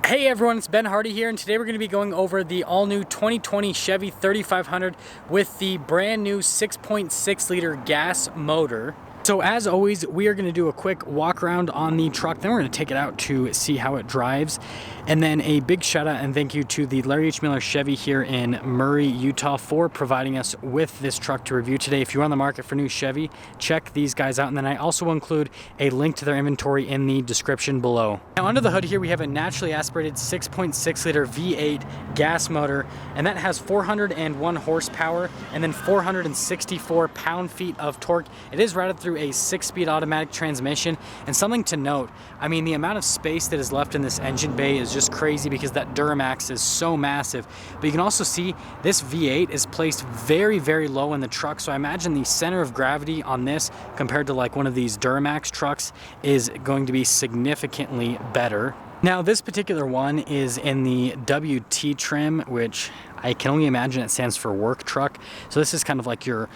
Hey everyone, it's Ben Hardy here, and today we're going to be going over the all-new 2020 Chevy 3500 with the brand new 6.6 liter gas motor. So as always, we are going to do a quick walk around on the truck, then we're going to take it out to see how it drives. And then a big shout out and thank you to the Larry H. Miller Chevy here in Murray, Utah for providing us with this truck to review today. If you're on the market for new Chevy, check these guys out. And then I also will include a link to their inventory in the description below. Now under the hood here, we have a naturally aspirated 6.6 liter V8 gas motor, and that has 401 horsepower and then 464 pound-feet of torque. It is routed through a 6-speed automatic transmission. And something to note, I mean, the amount of space that is left in this engine bay is just crazy because that Duramax is so massive. But you can also see this V8 is placed very, very low in the truck. So I imagine the center of gravity on this compared to like one of these Duramax trucks is going to be significantly better. Now this particular one is in the WT trim, which I can only imagine it stands for work truck. So this is kind of like your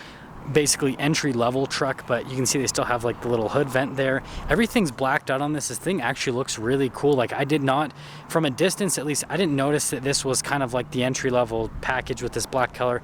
basically entry-level truck, but you can see they still have like the little hood vent there. Everything's blacked out on this. This thing actually looks really cool. Like I did not, from a distance at least, I didn't notice that this was kind of like the entry-level package with this black color.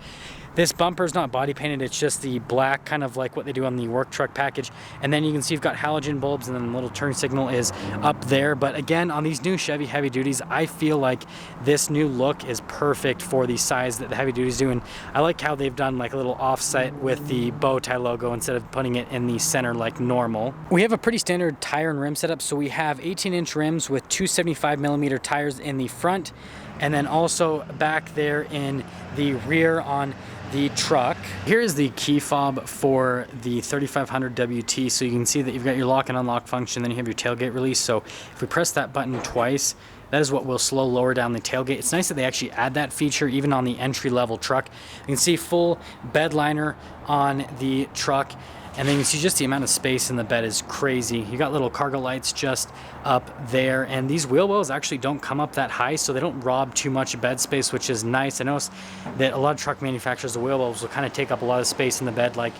This bumper is not body painted, it's just the black, kind of like what they do on the work truck package. And then you can see you've got halogen bulbs, and then the little turn signal is up there. But again, on these new Chevy heavy duties, I feel like this new look is perfect for the size that the heavy duties do. And I like how they've done like a little offset with the bow tie logo instead of putting it in the center like normal. We have a pretty standard tire and rim setup. So we have 18-inch rims with 275mm tires in the front, and then also back there in the rear on the truck. Here is the key fob for the 3500 WT. So you can see that you've got your lock and unlock function, then you have your tailgate release. So if we press that button twice, that is what will slow lower down the tailgate. It's nice that they actually add that feature even on the entry-level truck. You can see full bed liner on the truck. And then you see just the amount of space in the bed is crazy. You got little cargo lights just up there, and these wheel wells actually don't come up that high, so they don't rob too much bed space, which is nice. I noticed that a lot of truck manufacturers, the wheel wells will kind of take up a lot of space in the bed, like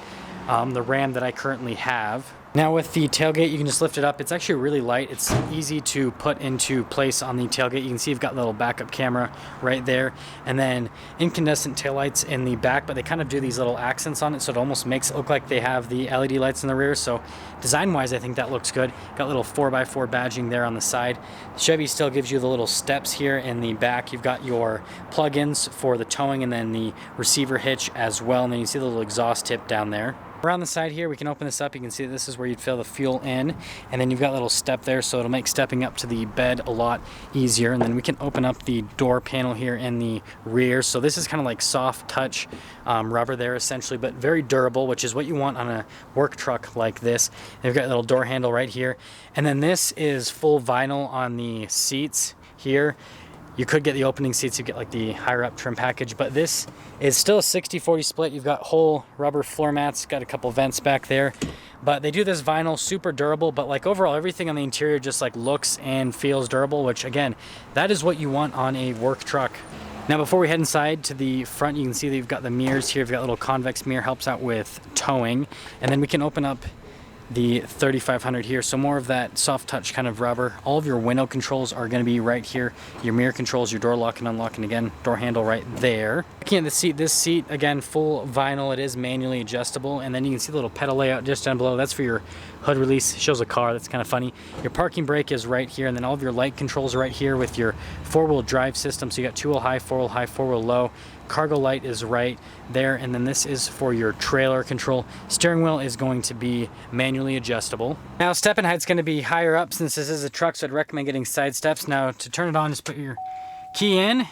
the Ram that I currently have. Now with the tailgate, you can just lift it up. It's actually really light. It's easy to put into place on the tailgate. You can see you've got a little backup camera right there, and then incandescent taillights in the back, but they kind of do these little accents on it, so it almost makes it look like they have the LED lights in the rear. So design-wise, I think that looks good. Got little 4x4 badging there on the side. Chevy still gives you the little steps here in the back. You've got your plug-ins for the towing and then the receiver hitch as well, and then you see the little exhaust tip down there. Around the side here, we can open this up. You can see that this is where you'd fill the fuel in, and then you've got a little step there, so it'll make stepping up to the bed a lot easier. And then we can open up the door panel here in the rear. So this is kind of like soft touch rubber there essentially, but very durable, which is what you want on a work truck like this. They've got a little door handle right here, and then this is full vinyl on the seats here. You could get the opening seats, you get like the higher up trim package, but this is still a 60-40 split. You've got whole rubber floor mats, got a couple vents back there, but they do this vinyl, super durable. But like overall, everything on the interior just like looks and feels durable, which again, that is what you want on a work truck. Now before we head inside to the front, you can see that you've got the mirrors here. You've got a little convex mirror, helps out with towing, and then we can open up the 3500 here, so more of that soft touch kind of rubber. All of your window controls are going to be right here. Your mirror controls, your door lock and unlock, and again, door handle right there. Looking at the seat, this seat, again, full vinyl. It is manually adjustable, and then you can see the little pedal layout just down below. That's for your hood release. It shows a car. That's kind of funny. Your parking brake is right here, and then all of your light controls are right here with your four-wheel drive system. So you got two-wheel high, four-wheel low. Cargo light is right there, and then this is for your trailer control. Steering wheel is going to be manually adjustable. Now stepping height's going to be higher up since this is a truck, so I'd recommend getting side steps. Now to turn it on, just put your key in,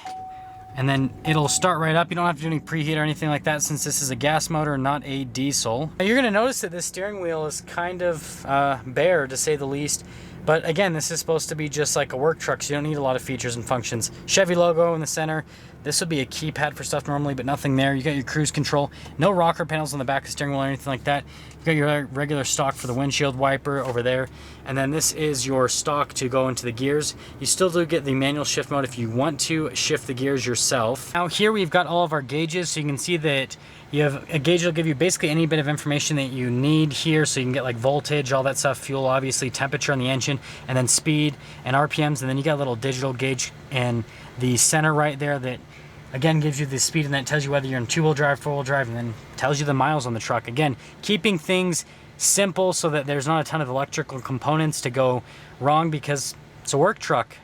and then it'll start right up. You don't have to do any preheat or anything like that since this is a gas motor, not a diesel. Now you're going to notice that this steering wheel is kind of bare, to say the least. But again, this is supposed to be just like a work truck, so you don't need a lot of features and functions. Chevy logo in the center, This would be a keypad for stuff normally, but nothing there. You got your cruise control. No rocker panels on the back of the steering wheel or anything like that. You got your regular stock for the windshield wiper over there. And then this is your stock to go into the gears. You still do get the manual shift mode if you want to shift the gears yourself. Now here we've got all of our gauges, so you can see that you have a gauge that'll give you basically any bit of information that you need here, so you can get like voltage, all that stuff, fuel, obviously, temperature on the engine, and then speed and RPMs. And then you got a little digital gauge in the center right there that again gives you the speed, and then it tells you whether you're in 2-wheel drive, 4-wheel drive, and then tells you the miles on the truck. Again, keeping things simple so that there's not a ton of electrical components to go wrong, because it's a work truck.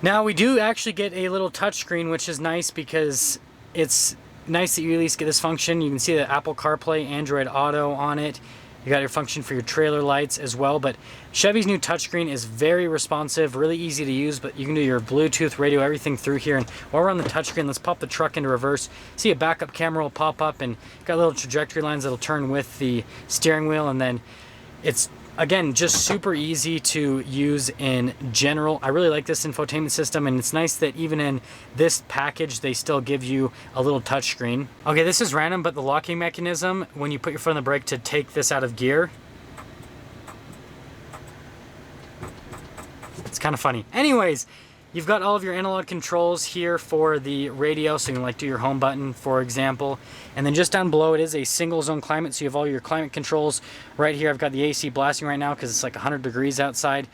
Now we do actually get a little touchscreen, which is nice because it's nice that you at least get this function. You can see the Apple CarPlay, Android Auto on it. You got your function for your trailer lights as well, but Chevy's new touchscreen is very responsive, really easy to use, but you can do your Bluetooth, radio, everything through here. And while we're on the touchscreen, let's pop the truck into reverse. See a backup camera will pop up, and got little trajectory lines that'll turn with the steering wheel, and then it's, again, just super easy to use in general. I really like this infotainment system, and it's nice that even in this package, they still give you a little touchscreen. Okay, this is random, but the locking mechanism, when you put your foot on the brake to take this out of gear, it's kind of funny. Anyways, you've got all of your analog controls here for the radio, so you can like do your home button, for example. And then just down below, it is a single zone climate, so you have all your climate controls right here. I've got the AC blasting right now because it's like 100 degrees outside.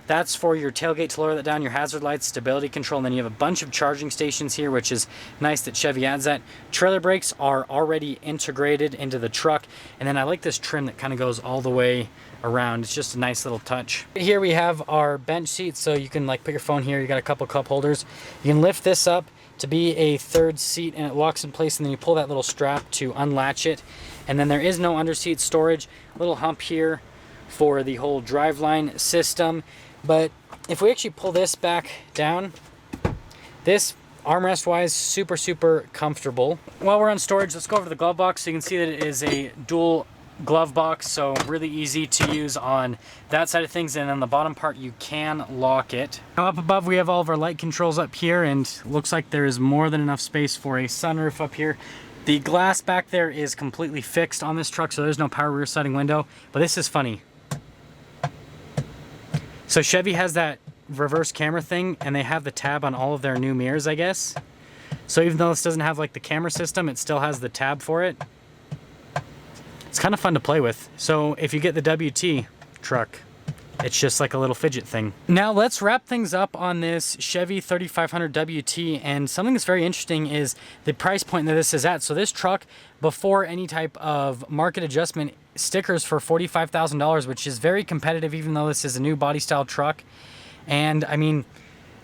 That's for your tailgate to lower that down, your hazard lights, stability control, and then you have a bunch of charging stations here, which is nice that Chevy adds that. Trailer brakes are already integrated into the truck, and then I like this trim that kind of goes all the way around. It's just a nice little touch. Here we have our bench seat, so you can like put your phone here. You got a couple cup holders. You can lift this up to be a third seat, and it locks in place, and then you pull that little strap to unlatch it. And then there is no underseat storage. A little hump here for the whole driveline system. But if we actually pull this back down, this armrest wise, super comfortable. While we're on storage, let's go over to the glove box. So you can see that it is a dual glove box, so really easy to use on that side of things. And on the bottom part, you can lock it. Now up above, we have all of our light controls up here, and looks like there is more than enough space for a sunroof up here. The glass back there is completely fixed on this truck, so there's no power rear sliding window. But this is funny. So Chevy has that reverse camera thing, and they have the tab on all of their new mirrors, I guess. So even though this doesn't have like the camera system, it still has the tab for it. It's kind of fun to play with. So if you get the WT truck, it's just like a little fidget thing. Now let's wrap things up on this Chevy 3500 WT, and something that's very interesting is the price point that this is at. So this truck, before any type of market adjustment, stickers for $45,000, which is very competitive, even though this is a new body style truck. And I mean,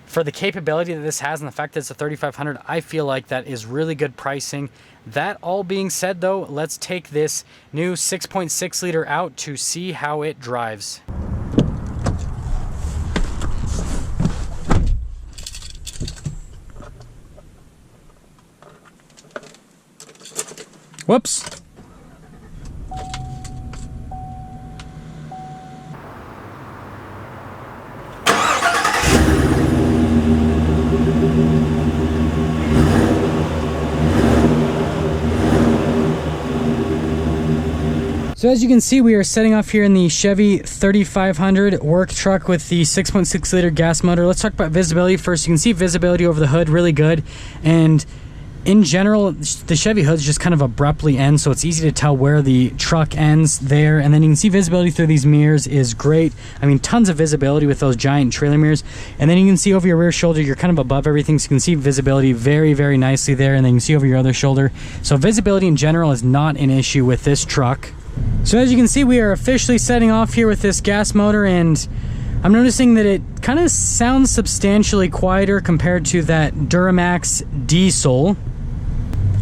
for the capability that this has and the fact that it's a 3500, I feel like that is really good pricing. That all being said though, let's take this new 6.6 liter out to see how it drives. Whoops. So as you can see, we are setting off here in the Chevy 3500 work truck with the 6.6 liter gas motor. Let's talk about visibility first. You can see visibility over the hood really good, and in general, the Chevy hoods just kind of abruptly end, so it's easy to tell where the truck ends there. And then you can see visibility through these mirrors is great. I mean, tons of visibility with those giant trailer mirrors. And then you can see over your rear shoulder, you're kind of above everything, so you can see visibility very nicely there. And then you can see over your other shoulder. So visibility in general is not an issue with this truck. So as you can see, we are officially setting off here with this gas motor, and I'm noticing that it kind of sounds substantially quieter compared to that Duramax diesel.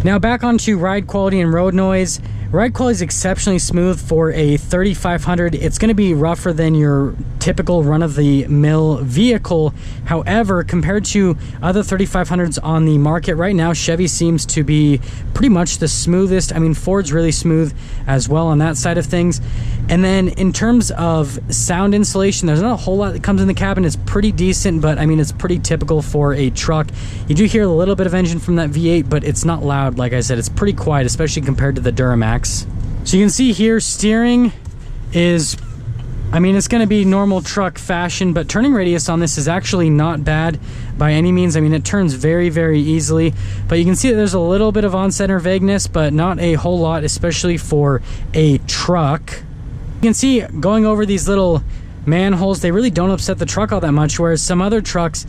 Now back onto ride quality and road noise. Ride quality is exceptionally smooth for a 3500. It's going to be rougher than your typical run-of-the-mill vehicle. However, compared to other 3500s on the market right now, Chevy seems to be pretty much the smoothest. I mean, Ford's really smooth as well on that side of things. And then in terms of sound insulation, there's not a whole lot that comes in the cabin. It's pretty decent, but I mean, it's pretty typical for a truck. You do hear a little bit of engine from that V8, but it's not loud. Like I said, it's pretty quiet, especially compared to the Duramax. So you can see here, steering is, I mean, it's going to be normal truck fashion, but turning radius on this is actually not bad by any means. I mean, it turns very, very easily, but you can see that there's a little bit of on-center vagueness, but not a whole lot, especially for a truck. You can see going over these little manholes, they really don't upset the truck all that much, whereas some other trucks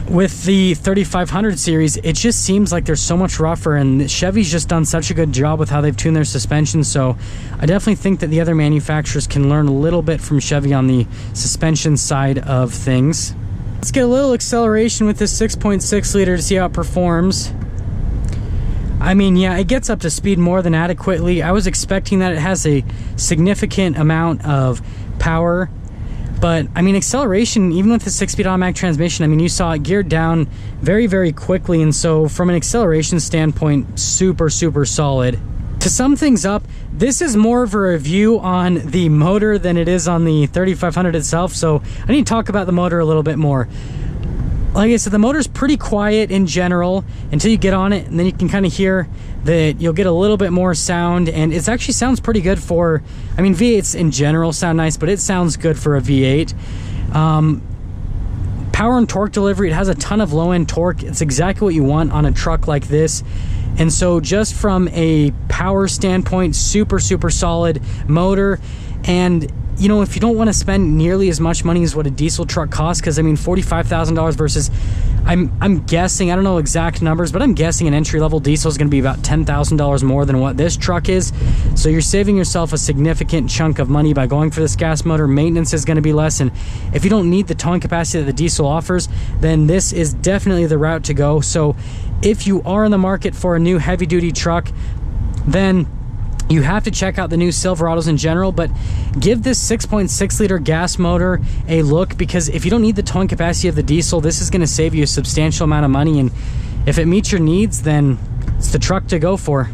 with the 3500 series, it just seems like they're so much rougher, and Chevy's just done such a good job with how they've tuned their suspension. So I definitely think that the other manufacturers can learn a little bit from Chevy on the suspension side of things. Let's get a little acceleration with this 6.6 liter to see how it performs. I mean, yeah, it gets up to speed more than adequately. I was expecting that. It has a significant amount of power, but I mean, acceleration, even with the 6-speed automatic transmission, I mean, you saw it geared down very, very quickly. And so from an acceleration standpoint, super, super solid. To sum things up, this is more of a review on the motor than it is on the 3500 itself. So I need to talk about the motor a little bit more. Like I said, the motor's pretty quiet in general until you get on it, and then you can kind of hear that you'll get a little bit more sound, and it actually sounds pretty good for, I mean, V8s in general sound nice, but it sounds good for a V8. Power and torque delivery, it has a ton of low-end torque. It's exactly what you want on a truck like this. And so just from a power standpoint, super, super solid motor. And you know, if you don't want to spend nearly as much money as what a diesel truck costs, because I mean, $45,000 versus, I'm guessing, I don't know exact numbers, but I'm guessing an entry-level diesel is going to be about $10,000 more than what this truck is. So you're saving yourself a significant chunk of money by going for this gas motor. Maintenance is going to be less, and if you don't need the towing capacity that the diesel offers, then this is definitely the route to go. So if you are in the market for a new heavy-duty truck, then you have to check out the new Silverados in general, but give this 6.6 liter gas motor a look, because if you don't need the towing capacity of the diesel, this is going to save you a substantial amount of money, and if it meets your needs, then it's the truck to go for.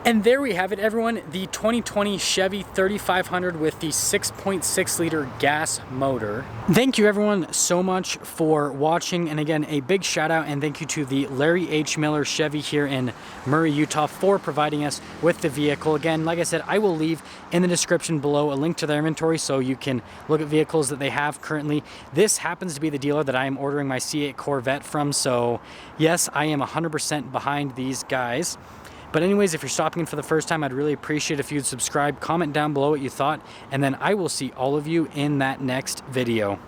And there we have it, everyone, the 2020 Chevy 3500 with the 6.6 liter gas motor. Thank you everyone so much for watching, and again, a big shout out and thank you to the Larry H. Miller Chevy here in Murray, Utah for providing us with the vehicle. Again, like I said, I will leave in the description below a link to their inventory so you can look at vehicles that they have currently. This happens to be the dealer that I am ordering my C8 Corvette from, so yes, I am 100% behind these guys. But anyways, if you're stopping in for the first time, I'd really appreciate if you'd subscribe, comment down below what you thought, and then I will see all of you in that next video.